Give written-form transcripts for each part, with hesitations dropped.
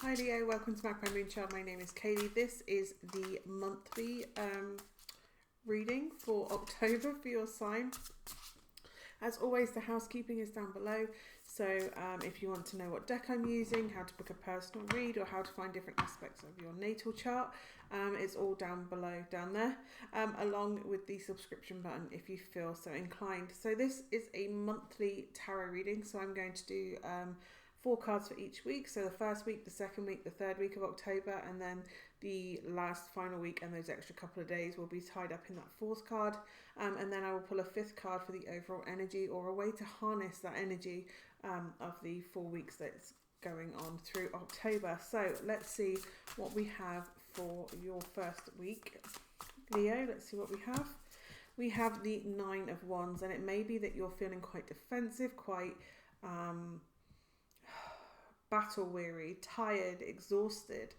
Hi Leo, welcome to Magpie Moonchild. My name is Kayleigh. This is the monthly reading for October for your sign. As always, the housekeeping is down below. So if you want to know what deck I'm using, how to book a personal read, or how to find different aspects of your natal chart, it's all down below, down there, along with the subscription button if you feel so inclined. So this is a monthly tarot reading. So I'm going to do 4 cards for each week. So the first week, the second week, the third week of October, and then the last final week and those extra couple of days will be tied up in that 4th card. And then I will pull a 5th card for the overall energy, or a way to harness that energy of the 4 weeks that's going on through October. So let's see what we have for your first week, Leo. Let's see what we have. We have the 9 of Wands, and it may be that you're feeling quite defensive, quite battle weary, tired, exhausted.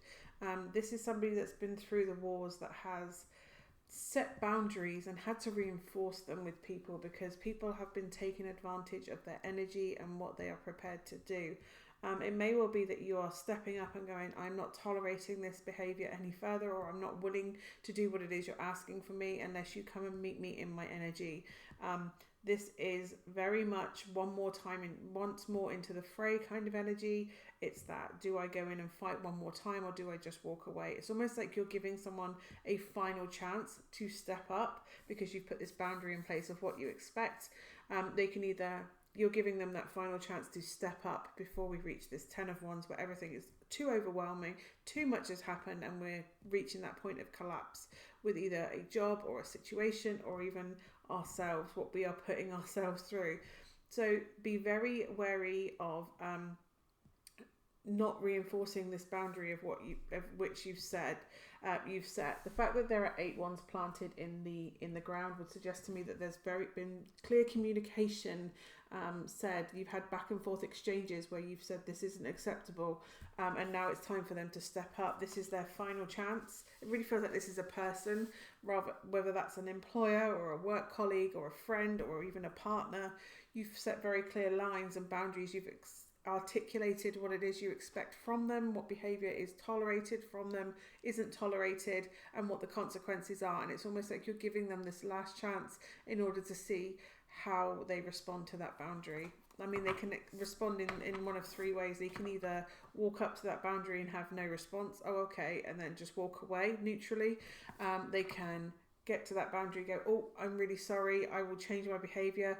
This is somebody that's been through the wars, that has set boundaries and had to reinforce them with people, because people have been taking advantage of their energy and what they are prepared to do. It may well be that you are stepping up and going, I'm not tolerating this behavior any further, or I'm not willing to do what it is you're asking for me unless you come and meet me in my energy. This is very much once more into the fray kind of energy. It's that, do I go in and fight one more time, or do I just walk away? It's almost like you're giving someone a final chance to step up, because you've put this boundary in place of what you expect. You're giving them that final chance to step up before we reach this 10 of Wands, where everything is too overwhelming, too much has happened, and we're reaching that point of collapse with either a job or a situation, or even ourselves, what we are putting ourselves through. So be very wary of not reinforcing this boundary of which you've set. The fact that there are 8 wands planted in the ground would suggest to me that there's been clear communication said. You've had back and forth exchanges where you've said this isn't acceptable, and now it's time for them to step up. This is their final chance. It really feels like this is a person, rather, whether that's an employer or a work colleague or a friend or even a partner. You've set very clear lines and boundaries. You've articulated what it is you expect from them, what behavior is tolerated from them, isn't tolerated, and what the consequences are. And it's almost like you're giving them this last chance in order to see how they respond to that boundary. I mean, they can respond in one of 3 ways. They can either walk up to that boundary and have no response, oh okay, and then just walk away neutrally. They can get to that boundary, go, oh, I'm really sorry, I will change my behavior,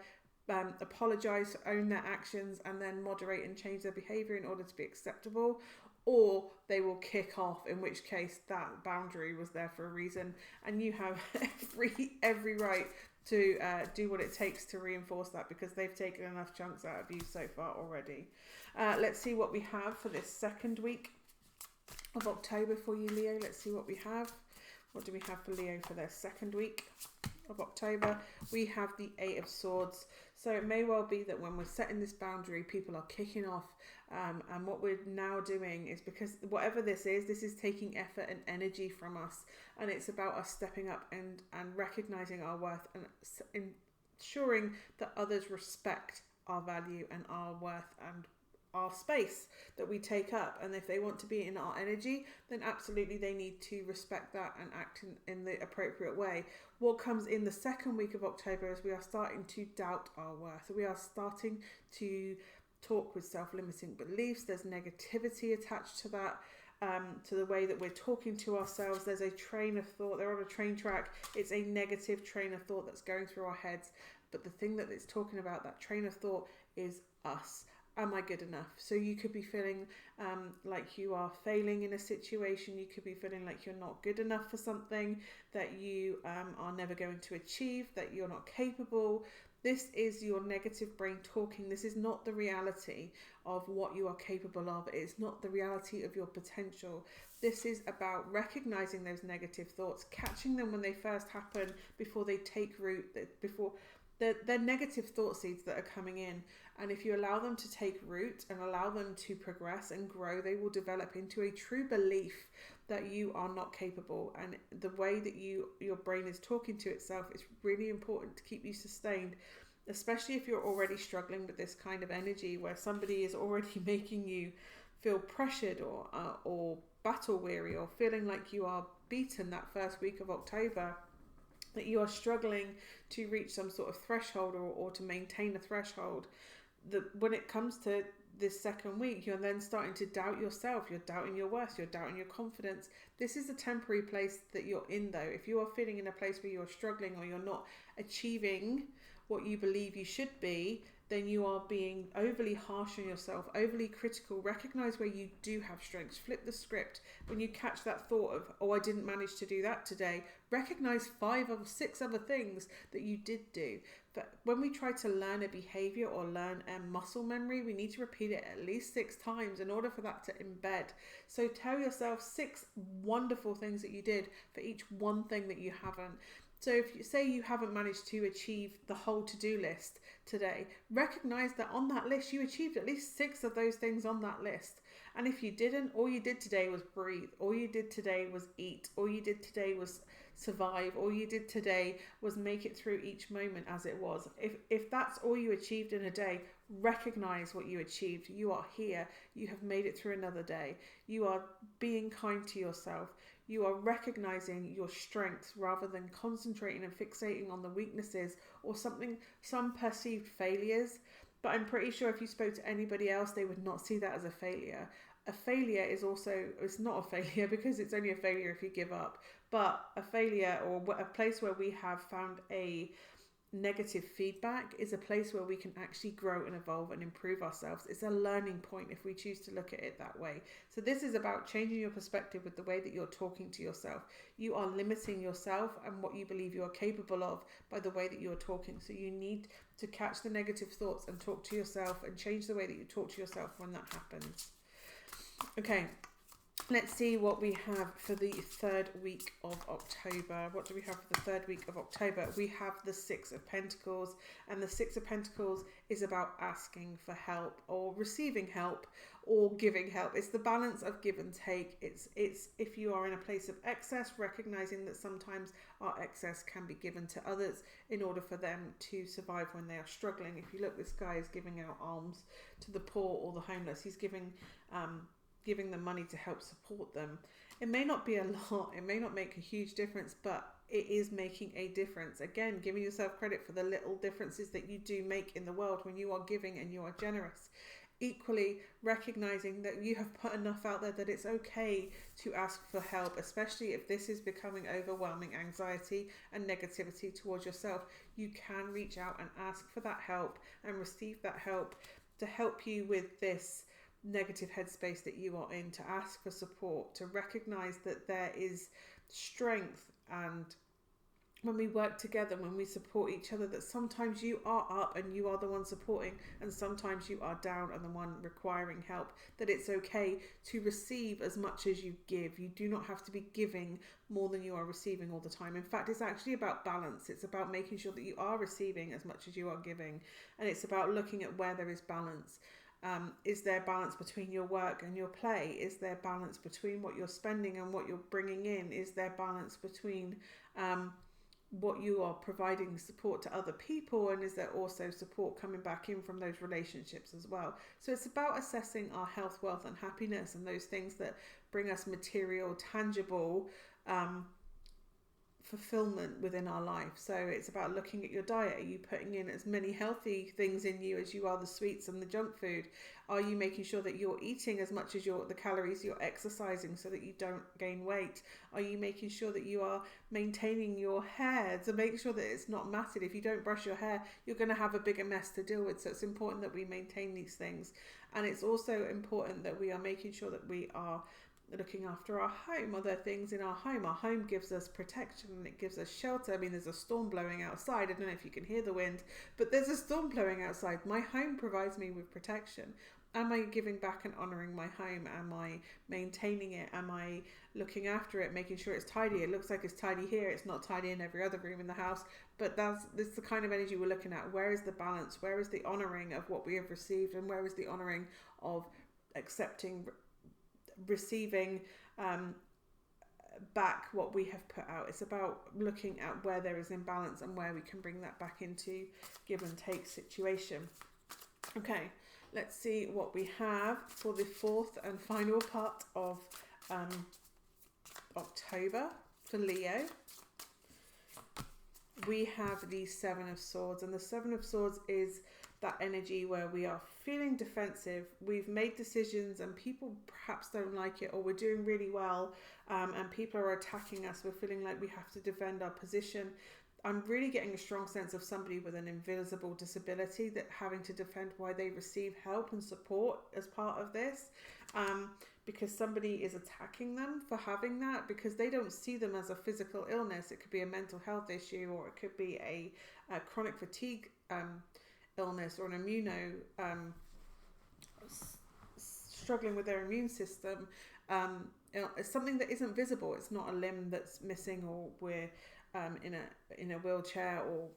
apologize, own their actions, and then moderate and change their behavior in order to be acceptable. Or they will kick off, in which case that boundary was there for a reason, and you have every right to do what it takes to reinforce that, because they've taken enough chunks out of you so far already. Let's see what we have for this second week of October for you, Leo. Let's see what we have. What do we have for Leo for their second week of October? We have the 8 of Swords. So it may well be that when we're setting this boundary, people are kicking off, and what we're now doing is, because whatever this is taking effort and energy from us, and it's about us stepping up and recognizing our worth and ensuring that others respect our value and our worth and our space that we take up. And if they want to be in our energy, then absolutely they need to respect that and act in the appropriate way. What comes in the second week of October is we are starting to doubt our worth. We are starting to talk with self-limiting beliefs. There's negativity attached to that, to the way that we're talking to ourselves. There's a train of thought. They're on a train track. It's a negative train of thought that's going through our heads. But the thing that it's talking about, that train of thought, is us. Am I good enough? So you could be feeling like you are failing in a situation. You could be feeling like you're not good enough for something, that you are never going to achieve, that you're not capable. This is your negative brain talking. This is not the reality of what you are capable of. It's not the reality of your potential. This is about recognizing those negative thoughts, catching them when they first happen, before they take root, before they're negative thought seeds that are coming in. And if you allow them to take root and allow them to progress and grow, they will develop into a true belief that you are not capable. And the way that your brain is talking to itself is really important to keep you sustained, especially if you're already struggling with this kind of energy where somebody is already making you feel pressured or battle weary, or feeling like you are beaten that first week of October, that you are struggling to reach some sort of threshold or to maintain a threshold, that when it comes to this second week, you're then starting to doubt yourself, you're doubting your worth, you're doubting your confidence. This is a temporary place that you're in, though. If you are feeling in a place where you're struggling or you're not achieving what you believe you should be, then you are being overly harsh on yourself, overly critical. Recognize where you do have strengths. Flip the script. When you catch that thought of, oh, I didn't manage to do that today, recognize 5 or 6 other things that you did do. But when we try to learn a behavior or learn a muscle memory, we need to repeat it at least 6 times in order for that to embed. So tell yourself 6 wonderful things that you did for each one thing that you haven't. So if you say you haven't managed to achieve the whole to-do list today, recognize that on that list you achieved at least 6 of those things on that list. And if you didn't, all you did today was breathe. All you did today was eat. All you did today was survive. All you did today was make it through each moment as it was. If that's all you achieved in a day, recognize what you achieved. You are here. You have made it through another day. You are being kind to yourself. You are recognizing your strengths rather than concentrating and fixating on the weaknesses or some perceived failures. But I'm pretty sure if you spoke to anybody else, they would not see that as a failure. A failure is also, it's not a failure because it's only a failure if you give up. But a failure, or a place where we have found a negative feedback, is a place where we can actually grow and evolve and improve ourselves. It's a learning point if we choose to look at it that way. So this is about changing your perspective with the way that you're talking to yourself. You are limiting yourself and what you believe you are capable of by the way that you're talking. So you need to catch the negative thoughts and talk to yourself and change the way that you talk to yourself when that happens. Okay, let's see what we have for the 3rd week of October. What do we have for the 3rd week of October? We have the 6 of Pentacles, and the 6 of Pentacles is about asking for help or receiving help or giving help. It's the balance of give and take. It's if you are in a place of excess, recognizing that sometimes our excess can be given to others in order for them to survive when they are struggling. If you look, this guy is giving out alms to the poor or the homeless. He's giving them money to help support them. It may not be a lot, it may not make a huge difference, but it is making a difference. Again, giving yourself credit for the little differences that you do make in the world when you are giving and you are generous. Equally, recognizing that you have put enough out there that it's okay to ask for help, especially if this is becoming overwhelming anxiety and negativity towards yourself. You can reach out and ask for that help and receive that help to help you with this negative headspace that you are in, to ask for support, to recognize that there is strength, and when we work together, when we support each other, that sometimes you are up and you are the one supporting, and sometimes you are down and the one requiring help, that it's okay to receive as much as you give. You do not have to be giving more than you are receiving all the time. In fact, it's actually about balance. It's about making sure that you are receiving as much as you are giving, and it's about looking at where there is balance. Is there balance between your work and your play? Is there balance between what you're spending and what you're bringing in? Is there balance between what you are providing support to other people, and is there also support coming back in from those relationships as well? So it's about assessing our health, wealth and happiness, and those things that bring us material, tangible fulfillment within our life. So it's about looking at your diet. Are you putting in as many healthy things in you as you are the sweets and the junk food? Are you making sure that you're eating as much as the calories you're exercising so that you don't gain weight? Are you making sure that you are maintaining your hair to make sure that it's not matted? If you don't brush your hair, you're going to have a bigger mess to deal with. So it's important that we maintain these things. And it's also important that we are making sure that we are looking after our home. Are there things in our home? Our home gives us protection and it gives us shelter. I mean, there's a storm blowing outside. I don't know if you can hear the wind, but there's a storm blowing outside. My home provides me with protection. Am I giving back and honouring my home? Am I maintaining it? Am I looking after it, making sure it's tidy? It looks like it's tidy here. It's not tidy in every other room in the house, but that's the kind of energy we're looking at. Where is the balance? Where is the honouring of what we have received? And where is the honouring of accepting, receiving back what we have put out? It's about looking at where there is imbalance and where we can bring that back into give and take situation. Okay, Let's see what we have for the fourth and final part of October for Leo. We have the Seven of Swords, and the Seven of Swords is that energy where we are feeling defensive. We've made decisions and people perhaps don't like it, or we're doing really well and people are attacking us. We're feeling like we have to defend our position. I'm really getting a strong sense of somebody with an invisible disability that having to defend why they receive help and support as part of this, because somebody is attacking them for having that, because they don't see them as a physical illness. It could be a mental health issue, or it could be a chronic fatigue illness, or an struggling with their immune system. It's something that isn't visible. It's not a limb that's missing, or we're in a wheelchair, or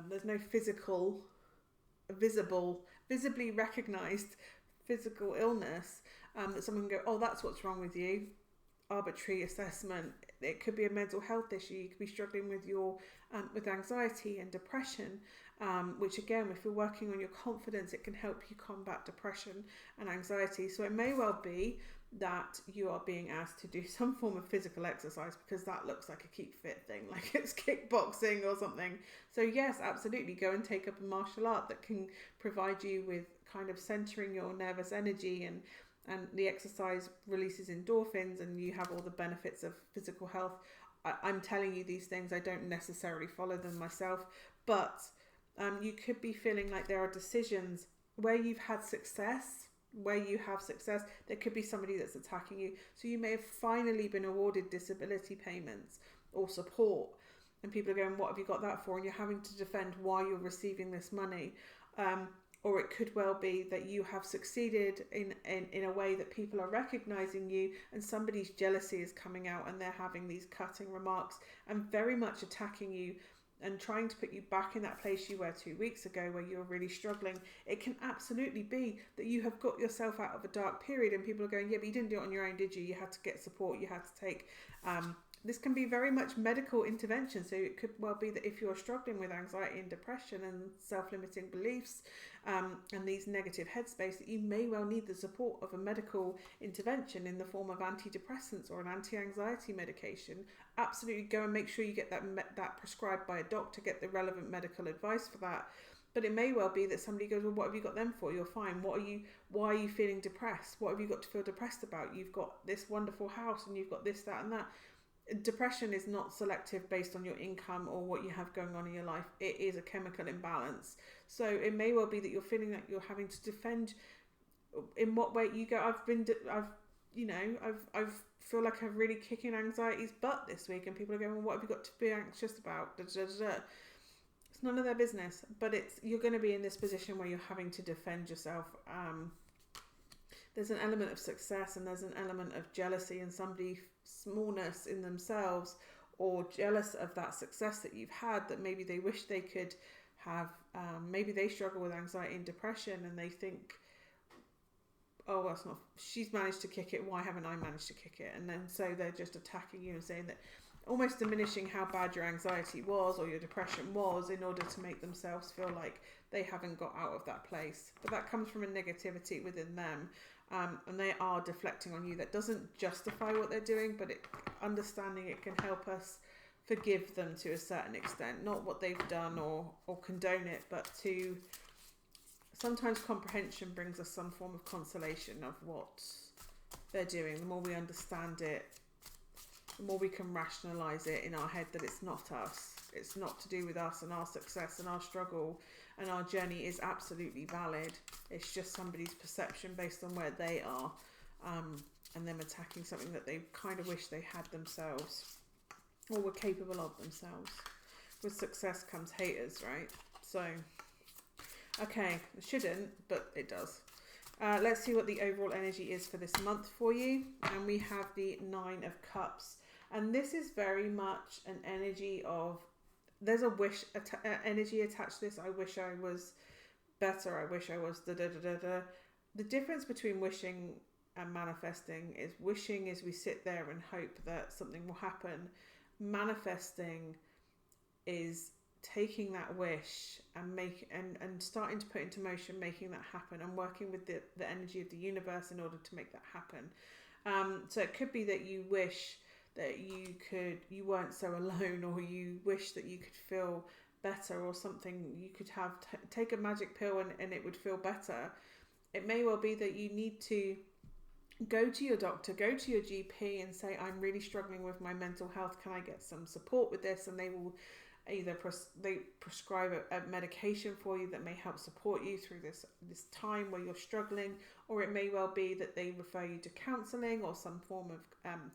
there's no visibly recognized physical illness that someone can go, oh, that's what's wrong with you. Arbitrary assessment. It could be a mental health issue. You could be struggling with with anxiety and depression, which again, if you're working on your confidence, it can help you combat depression and anxiety. So it may well be that you are being asked to do some form of physical exercise, because that looks like a keep fit thing, like it's kickboxing or something. So yes, absolutely, go and take up a martial art that can provide you with kind of centering your nervous energy, and the exercise releases endorphins and you have all the benefits of physical health. I'm telling you these things, I don't necessarily follow them myself, but you could be feeling like there are decisions where you've had success. Where you have success, there could be somebody that's attacking you. So you may have finally been awarded disability payments or support, and people are going, what have you got that for? And you're having to defend why you're receiving this money. Or it could well be that you have succeeded in a way that people are recognizing you, and somebody's jealousy is coming out and they're having these cutting remarks and very much attacking you and trying to put you back in that place you were 2 weeks ago where you were really struggling. It can absolutely be that you have got yourself out of a dark period and people are going, yeah, but you didn't do it on your own, did you? You had to get support, you had to take... this can be very much medical intervention. So it could well be that if you're struggling with anxiety and depression and self-limiting beliefs and these negative headspace, that you may well need the support of a medical intervention in the form of antidepressants or an anti-anxiety medication. Absolutely go and make sure you get that prescribed by a doctor, get the relevant medical advice for that. But it may well be that somebody goes, well, what have you got them for? You're fine. Why are you feeling depressed? What have you got to feel depressed about? You've got this wonderful house and you've got this, that and that. Depression is not selective based on your income or what you have going on in your life. It is a chemical imbalance. So it may well be that you're feeling that you're having to defend in what way you go. I feel like I'm really kicking anxiety's butt this week, and people are going, well, what have you got to be anxious about? Da, da, da, da. It's none of their business, but you're going to be in this position where you're having to defend yourself. There's an element of success and there's an element of jealousy and somebody's smallness in themselves, or jealous of that success that you've had, that maybe they wish they could have. Maybe they struggle with anxiety and depression and they think, oh, that's not, she's managed to kick it, why haven't I managed to kick it? And then so they're just attacking you and saying that, almost diminishing how bad your anxiety was or your depression was in order to make themselves feel like they haven't got out of that place. But that comes from a negativity within them, and they are deflecting on you. That doesn't justify what they're doing, but understanding it can help us forgive them to a certain extent, not what they've done or condone it, but to sometimes comprehension brings us some form of consolation of what they're doing. The more we understand it, the more we can rationalise it in our head that it's not us. It's not to do with us, and our success and our struggle and our journey is absolutely valid. It's just somebody's perception based on where they are, and them attacking something that they kind of wish they had themselves or were capable of themselves. With success comes haters, right? So, okay, it shouldn't, but it does. Let's see what the overall energy is for this month for you. And we have the 9 of Cups. And this is very much an energy of, there's a wish energy attached to this. I wish I was better. I wish I was da-da-da-da-da. The difference between wishing and manifesting is wishing is we sit there and hope that something will happen. Manifesting is taking that wish and starting to put into motion, making that happen, and working with the energy of the universe in order to make that happen. So it could be that you wish that you weren't so alone, or you wish that you could feel better, or something. You could have take a magic pill and it would feel better. It may well be that you need to go to your doctor, go to your GP and say, I'm really struggling with my mental health, can I get some support with this? And they will either prescribe a medication for you that may help support you through this time where you're struggling, or it may well be that they refer you to counselling or some form of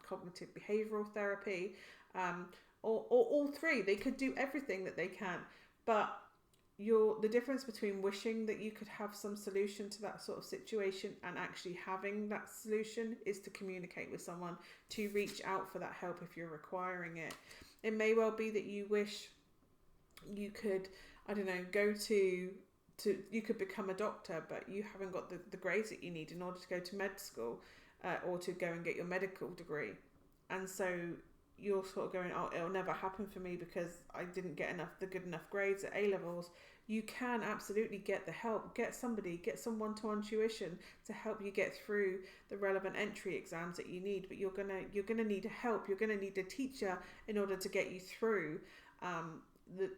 cognitive behavioural therapy, or all three. They could do everything that they can, but the difference between wishing that you could have some solution to that sort of situation and actually having that solution is to communicate with someone, to reach out for that help if you're requiring it. It may well be that you wish you could, I don't know, go to you could become a doctor, but you haven't got the grades that you need in order to go to med school, or to go and get your medical degree. And so you're sort of going, oh, it'll never happen for me because I didn't get the good enough grades at A-levels. You can absolutely get the help, get some one-to-one tuition to help you get through the relevant entry exams that you need. But you're gonna need help. You're gonna need a teacher in order to get you through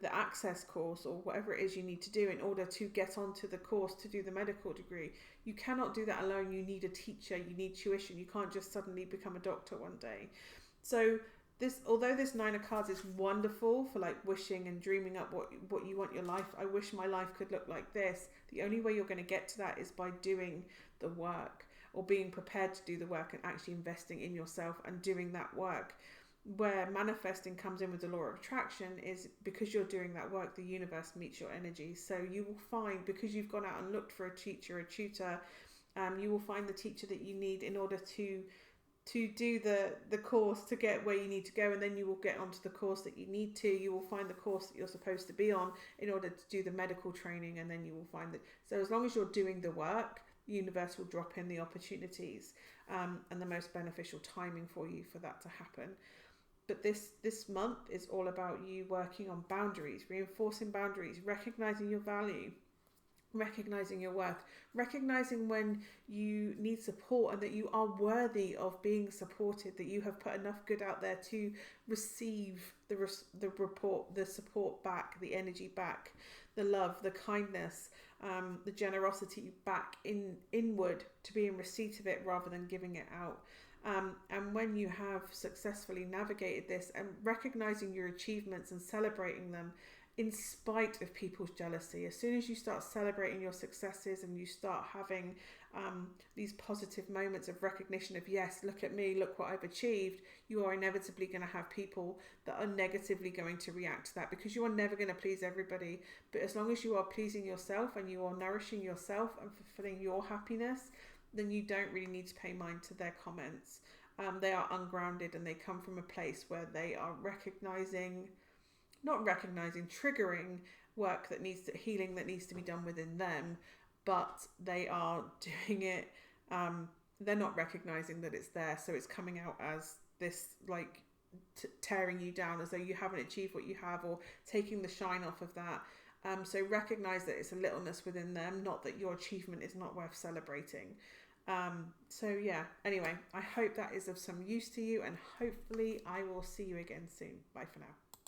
the access course, or whatever it is you need to do in order to get onto the course to do the medical degree. You cannot do that alone. You need a teacher. You need tuition. You can't just suddenly become a doctor one day. So although this Nine of Cards is wonderful for like wishing and dreaming up what you want your life, I wish my life could look like this. The only way you're going to get to that is by doing the work, or being prepared to do the work and actually investing in yourself and doing that work. Where manifesting comes in with the law of attraction is because you're doing that work, the universe meets your energy. So you will find, because you've gone out and looked for a teacher, a tutor, you will find the teacher that you need in order to do the course to get where you need to go, and then you will get onto the course that you need to. You will find the course that you're supposed to be on in order to do the medical training, and then you will find that. So as long as you're doing the work, the universe will drop in the opportunities and the most beneficial timing for you for that to happen. But this month is all about you working on boundaries, reinforcing boundaries, recognizing your value, recognizing your worth, recognizing when you need support and that you are worthy of being supported, that you have put enough good out there to receive the support back, the energy back, the love, the kindness, the generosity back inward, to be in receipt of it rather than giving it out. And when you have successfully navigated this and recognizing your achievements and celebrating them in spite of people's jealousy, as soon as you start celebrating your successes and you start having these positive moments of recognition of, yes, look at me, look what I've achieved, you are inevitably going to have people that are negatively going to react to that, because you are never going to please everybody. But as long as you are pleasing yourself and you are nourishing yourself and fulfilling your happiness, then you don't really need to pay mind to their comments. They are ungrounded, and they come from a place where they are triggering work that needs healing that needs to be done within them, but they are doing it. They're not recognizing that it's there, so it's coming out as this like tearing you down, as though you haven't achieved what you have, or taking the shine off of that. So recognize that it's a littleness within them, not that your achievement is not worth celebrating. So yeah, anyway, I hope that is of some use to you, and hopefully I will see you again soon. Bye for now.